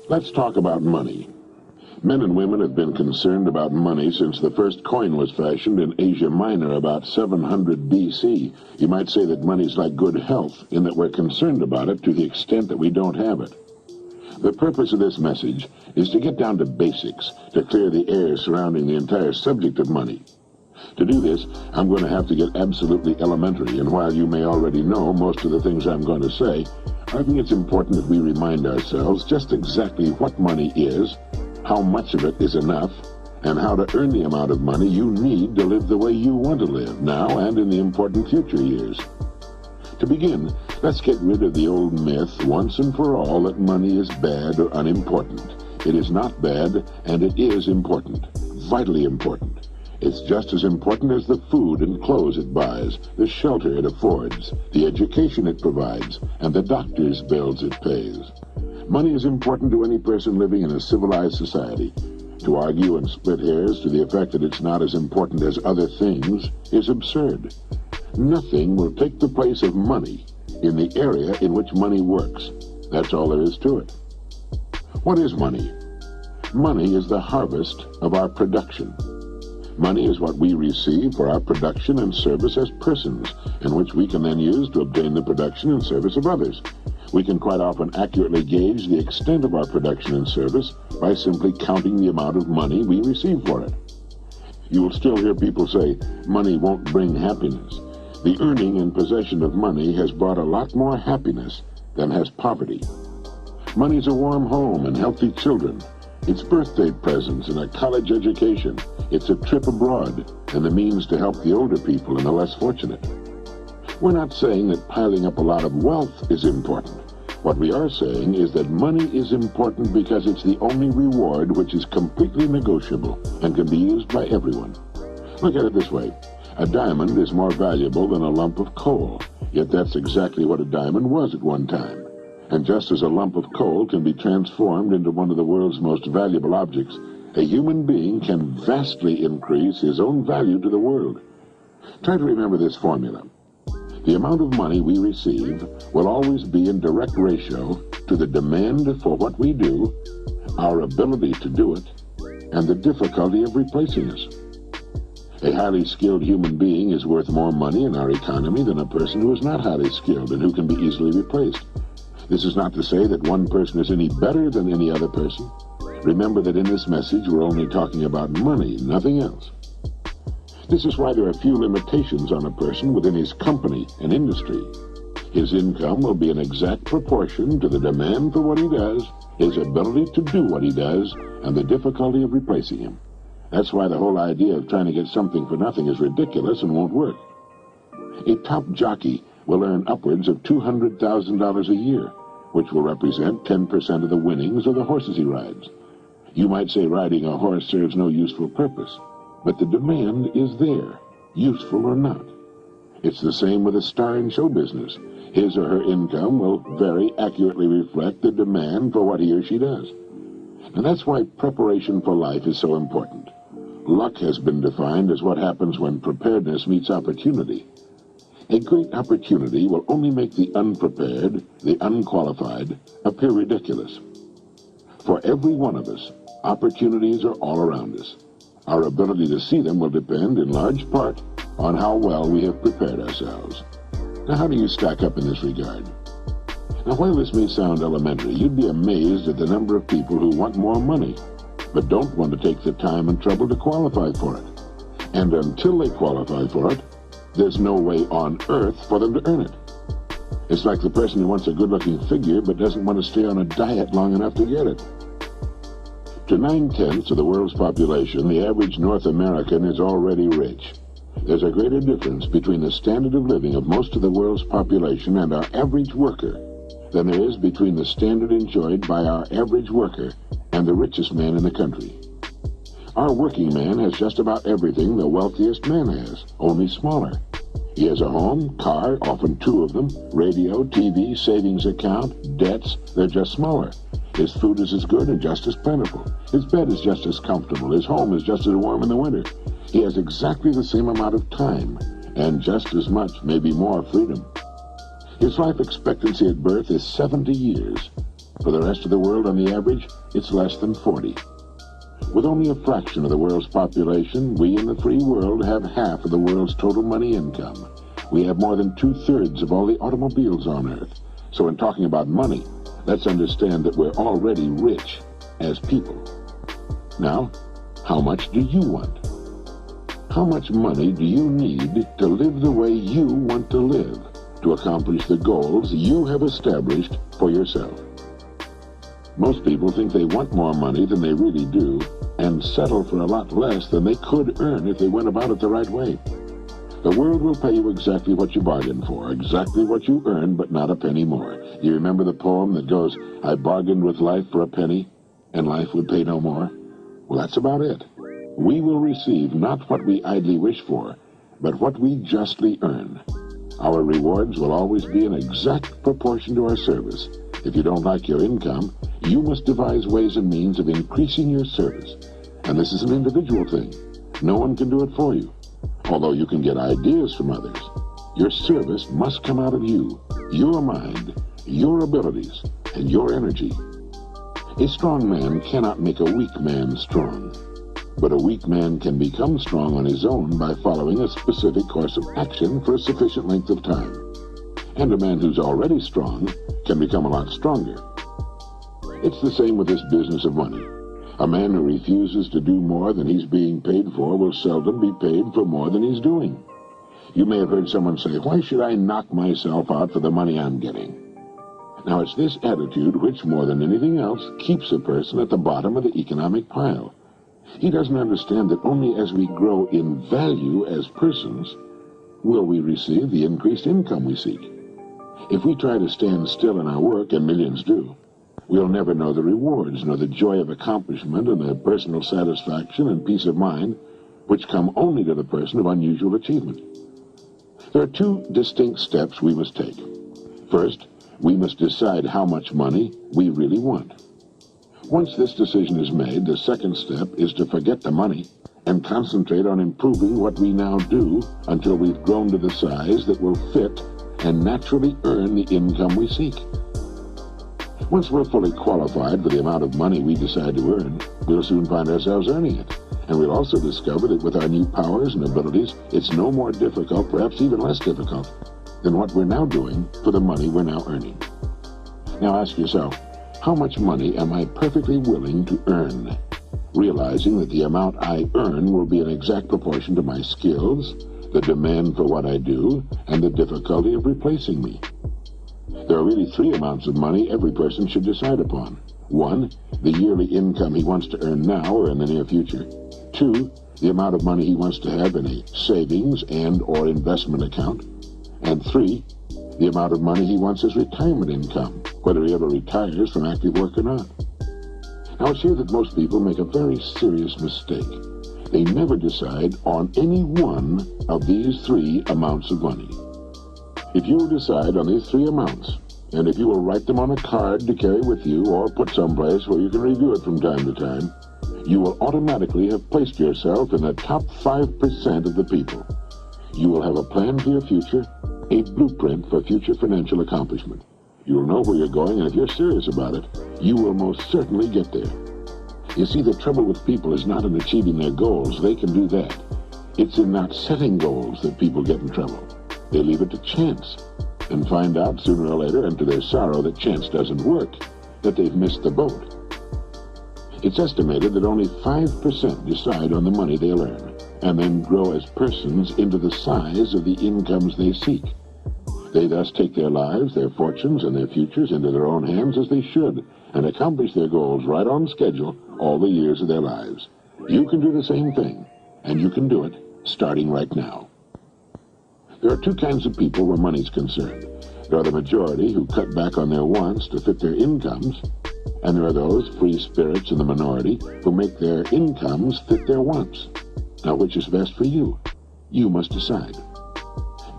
Let's talk about money. Men and women have been concerned about money since the first coin was fashioned in Asia Minor about 700 BC. You might say that money's like good health, in that we're concerned about it to the extent that we don't have it. The purpose of this message is to get down to basics, to clear the air surrounding the entire subject of money. To do this, I'm going to have to get absolutely elementary, and while you may already know most of the things I'm going to say, I think it's important that we remind ourselves just exactly what money is, how much of it is enough, and how to earn the amount of money you need to live the way you want to live, now and in the important future years. To begin, let's get rid of the old myth once and for all that money is bad or unimportant. It is not bad, and it is important, vitally important. It's just as important as the food and clothes it buys, the shelter it affords, the education it provides, and the doctor's bills it pays. Money is important to any person living in a civilized society. To argue and split hairs to the effect that it's not as important as other things is absurd. Nothing will take the place of money in the area in which money works. That's all there is to it. What is money? Money is the harvest of our production. Money is what we receive for our production and service as persons, and which we can then use to obtain the production and service of others. We can quite often accurately gauge the extent of our production and service by simply counting the amount of money we receive for it. You will still hear people say, money won't bring happiness. The earning and possession of money has brought a lot more happiness than has poverty. Money's a warm home and healthy children. It's birthday presents and a college education. It's a trip abroad and the means to help the older people and the less fortunate. We're not saying that piling up a lot of wealth is important. What we are saying is that money is important because it's the only reward which is completely negotiable and can be used by everyone. Look at it this way. A diamond is more valuable than a lump of coal, yet that's exactly what a diamond was at one time. And just as a lump of coal can be transformed into one of the world's most valuable objects, a human being can vastly increase his own value to the world. Try to remember this formula. The amount of money we receive will always be in direct ratio to the demand for what we do, our ability to do it, and the difficulty of replacing us. A highly skilled human being is worth more money in our economy than a person who is not highly skilled and who can be easily replaced. This is not to say that one person is any better than any other person. Remember that in this message we're only talking about money, nothing else. This is why there are few limitations on a person within his company and industry. His income will be an exact proportion to the demand for what he does, his ability to do what he does, and the difficulty of replacing him. That's why the whole idea of trying to get something for nothing is ridiculous and won't work. A top jockey will earn upwards of $200,000 a year, which will represent 10% of the winnings of the horses he rides. You might say riding a horse serves no useful purpose, but the demand is there, useful or not. It's the same with a star in show business. His or her income will very accurately reflect the demand for what he or she does. And that's why preparation for life is so important. Luck has been defined as what happens when preparedness meets opportunity. A great opportunity will only make the unprepared, the unqualified, appear ridiculous. For every one of us, opportunities are all around us. Our ability to see them will depend in large part on how well we have prepared ourselves. Now, how do you stack up in this regard? Now, while this may sound elementary, you'd be amazed at the number of people who want more money, but don't want to take the time and trouble to qualify for it. And until they qualify for it, there's no way on earth for them to earn it. It's like the person who wants a good-looking figure but doesn't want to stay on a diet long enough to get it. To 9/10 of the world's population, the average North American is already rich. There's a greater difference between the standard of living of most of the world's population and our average worker than there is between the standard enjoyed by our average worker and the richest man in the country. Our working man has just about everything the wealthiest man has, only smaller. He has a home, car, often two of them, radio, TV, savings account, debts. They're just smaller. His food is as good and just as plentiful. His bed is just as comfortable. His home is just as warm in the winter. He has exactly the same amount of time and just as much, maybe more, freedom. His life expectancy at birth is 70 years. For the rest of the world, on the average, it's less than 40. With only a fraction of the world's population, we in the free world have half of the world's total money income. We have more than 2/3 of all the automobiles on Earth. So in talking about money, let's understand that we're already rich as people. Now, how much do you want? How much money do you need to live the way you want to live, to accomplish the goals you have established for yourself? Most people think they want more money than they really do, and settle for a lot less than they could earn if they went about it the right way. The world will pay you exactly what you bargained for, exactly what you earned, but not a penny more. You remember the poem that goes, "I bargained with life for a penny, and life would pay no more"? Well, that's about it. We will receive not what we idly wish for, but what we justly earn. Our rewards will always be in exact proportion to our service. If you don't like your income, you must devise ways and means of increasing your service. And this is an individual thing. No one can do it for you. Although you can get ideas from others, your service must come out of you, your mind, your abilities, and your energy. A strong man cannot make a weak man strong, but a weak man can become strong on his own by following a specific course of action for a sufficient length of time. And a man who's already strong can become a lot stronger. It's the same with this business of money. A man who refuses to do more than he's being paid for will seldom be paid for more than he's doing. You may have heard someone say, "Why should I knock myself out for the money I'm getting?" Now, it's this attitude which, more than anything else, keeps a person at the bottom of the economic pile. He doesn't understand that only as we grow in value as persons will we receive the increased income we seek. If we try to stand still in our work, and millions do, we'll never know the rewards, nor the joy of accomplishment and the personal satisfaction and peace of mind which come only to the person of unusual achievement. There are two distinct steps we must take. First, we must decide how much money we really want. Once this decision is made, the second step is to forget the money and concentrate on improving what we now do until we've grown to the size that will fit and naturally earn the income we seek. Once we're fully qualified for the amount of money we decide to earn, we'll soon find ourselves earning it. And we'll also discover that with our new powers and abilities, it's no more difficult, perhaps even less difficult, than what we're now doing for the money we're now earning. Now ask yourself, how much money am I perfectly willing to earn? Realizing that the amount I earn will be in exact proportion to my skills, the demand for what I do, and the difficulty of replacing me. There are really three amounts of money every person should decide upon. One, the yearly income he wants to earn now or in the near future. Two, the amount of money he wants to have in a savings and or investment account. And three, the amount of money he wants as retirement income, whether he ever retires from active work or not. Now it's here that most people make a very serious mistake. They never decide on any one of these three amounts of money. If you will decide on these three amounts, and if you will write them on a card to carry with you or put someplace where you can review it from time to time, you will automatically have placed yourself in the top 5% of the people. You will have a plan for your future, a blueprint for future financial accomplishment. You will know where you're going, and if you're serious about it, you will most certainly get there. You see, the trouble with people is not in achieving their goals. They can do that. It's in not setting goals that people get in trouble. They leave it to chance and find out sooner or later, and to their sorrow, that chance doesn't work, that they've missed the boat. It's estimated that only 5% decide on the money they'll earn, and then grow as persons into the size of the incomes they seek. They thus take their lives, their fortunes, and their futures into their own hands as they should, and accomplish their goals right on schedule all the years of their lives. You can do the same thing, and you can do it starting right now. There are two kinds of people where money's concerned. There are the majority who cut back on their wants to fit their incomes, and there are those free spirits in the minority who make their incomes fit their wants. Now, which is best for you? You must decide.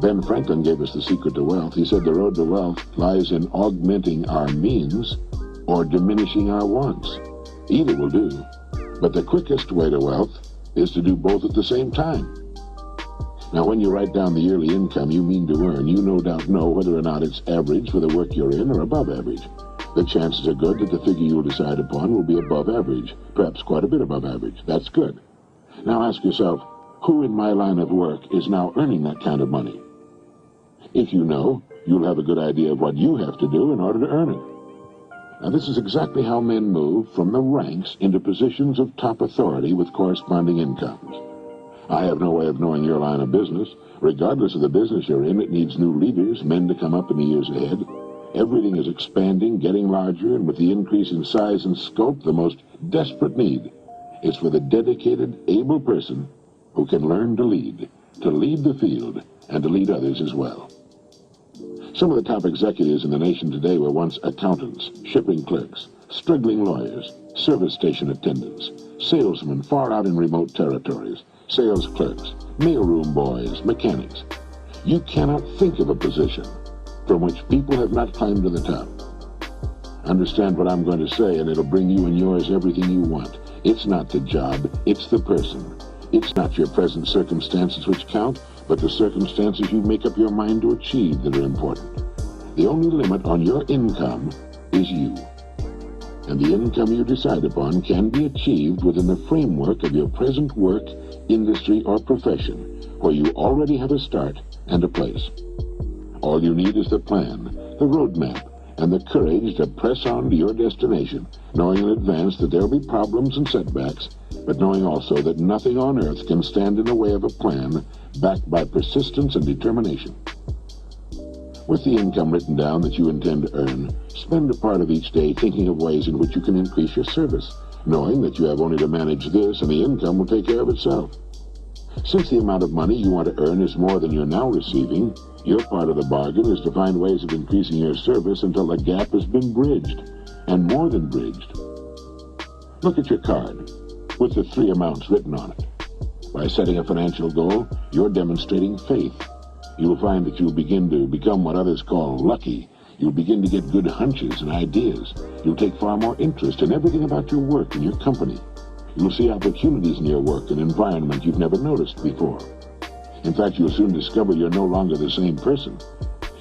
Ben Franklin gave us the secret to wealth. He said the road to wealth lies in augmenting our means or diminishing our wants. Either will do, but the quickest way to wealth is to do both at the same time. Now, when you write down the yearly income you mean to earn, you no doubt know whether or not it's average for the work you're in or above average. The chances are good that the figure you'll decide upon will be above average, perhaps quite a bit above average. That's good. Now ask yourself, who in my line of work is now earning that kind of money? If you know, you'll have a good idea of what you have to do in order to earn it. Now, this is exactly how men move from the ranks into positions of top authority with corresponding incomes. I have no way of knowing your line of business. Regardless of the business you're in, it needs new leaders, men to come up in the years ahead. Everything is expanding, getting larger, and with the increase in size and scope, the most desperate need is for the dedicated, able person who can learn to lead the field, and to lead others as well. Some of the top executives in the nation today were once accountants, shipping clerks, struggling lawyers, service station attendants, salesmen far out in remote territories, sales clerks, mailroom boys, mechanics. You cannot think of a position from which people have not climbed to the top. Understand what I'm going to say, and it'll bring you and yours everything you want. It's not the job, it's the person. It's not your present circumstances which count, but the circumstances you make up your mind to achieve that are important. The only limit on your income is you. And the income you decide upon can be achieved within the framework of your present work, industry, or profession, where you already have a start and a place. All you need is the plan, the roadmap, and the courage to press on to your destination, knowing in advance that there will be problems and setbacks, but knowing also that nothing on earth can stand in the way of a plan backed by persistence and determination. With the income written down that you intend to earn, spend a part of each day thinking of ways in which you can increase your service, knowing that you have only to manage this and the income will take care of itself. Since the amount of money you want to earn is more than you're now receiving, your part of the bargain is to find ways of increasing your service until the gap has been bridged, and more than bridged. Look at your card, with the 3 amounts written on it. By setting a financial goal, you're demonstrating faith. You'll find that you'll begin to become what others call lucky. You'll begin to get good hunches and ideas. You'll take far more interest in everything about your work and your company. You'll see opportunities in your work and environment you've never noticed before. In fact, you'll soon discover you're no longer the same person.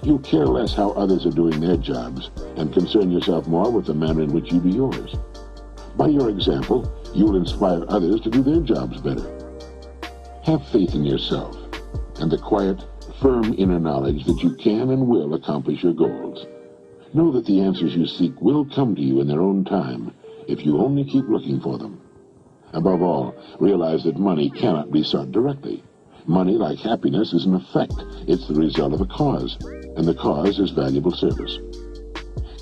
You'll care less how others are doing their jobs and concern yourself more with the manner in which you do yours. By your example, you'll inspire others to do their jobs better. Have faith in yourself and the quiet, firm inner knowledge that you can and will accomplish your goals. Know that the answers you seek will come to you in their own time if you only keep looking for them. Above all, realize that money cannot be sought directly. Money, like happiness, is an effect. It's the result of a cause, and the cause is valuable service.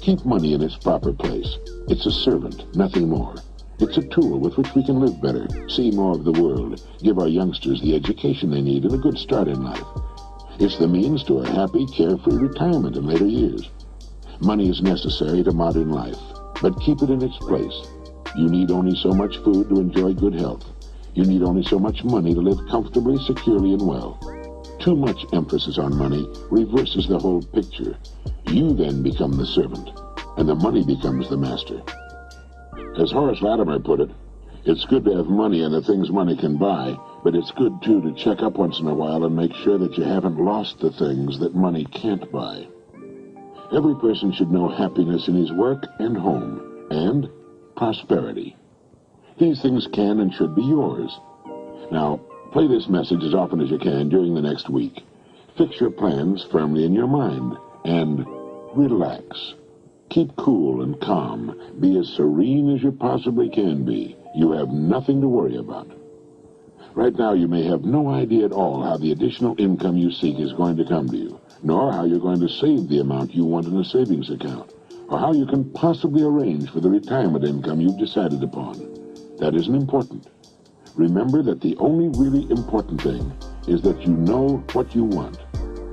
Keep money in its proper place. It's a servant, nothing more. It's a tool with which we can live better, see more of the world, give our youngsters the education they need and a good start in life. It's the means to a happy, carefree retirement in later years. Money is necessary to modern life, but keep it in its place. You need only so much food to enjoy good health. You need only so much money to live comfortably, securely, and well. Too much emphasis on money reverses the whole picture. You then become the servant, and the money becomes the master. As Horace Latimer put it, it's good to have money and the things money can buy, but it's good, too, to check up once in a while and make sure that you haven't lost the things that money can't buy. Every person should know happiness in his work and home, and prosperity. These things can and should be yours. Now, play this message as often as you can during the next week. Fix your plans firmly in your mind, and relax. Keep cool and calm. Be as serene as you possibly can be. You have nothing to worry about. Right now, you may have no idea at all how the additional income you seek is going to come to you, nor how you're going to save the amount you want in a savings account, or how you can possibly arrange for the retirement income you've decided upon. That isn't important. Remember that the only really important thing is that you know what you want.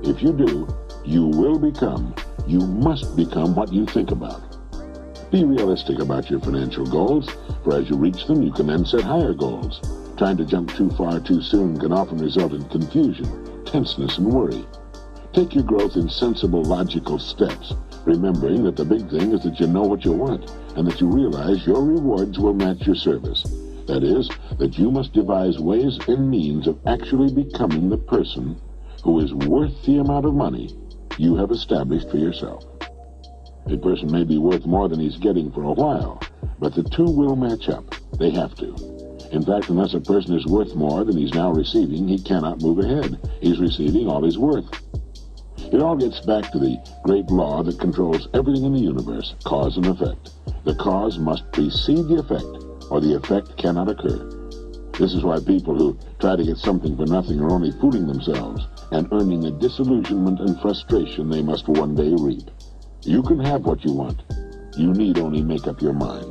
If you do, you will become, you must become what you think about. Be realistic about your financial goals, for as you reach them, you can then set higher goals. Trying to jump too far too soon can often result in confusion, tenseness, and worry. Take your growth in sensible, logical steps, remembering that the big thing is that you know what you want, and that you realize your rewards will match your service. That is, that you must devise ways and means of actually becoming the person who is worth the amount of money you have established for yourself. A person may be worth more than he's getting for a while, but the two will match up. They have to. In fact, unless a person is worth more than he's now receiving, he cannot move ahead. He's receiving all he's worth. It all gets back to the great law that controls everything in the universe, cause and effect. The cause must precede the effect, or the effect cannot occur. This is why people who try to get something for nothing are only fooling themselves and earning the disillusionment and frustration they must one day reap. You can have what you want. You need only make up your mind.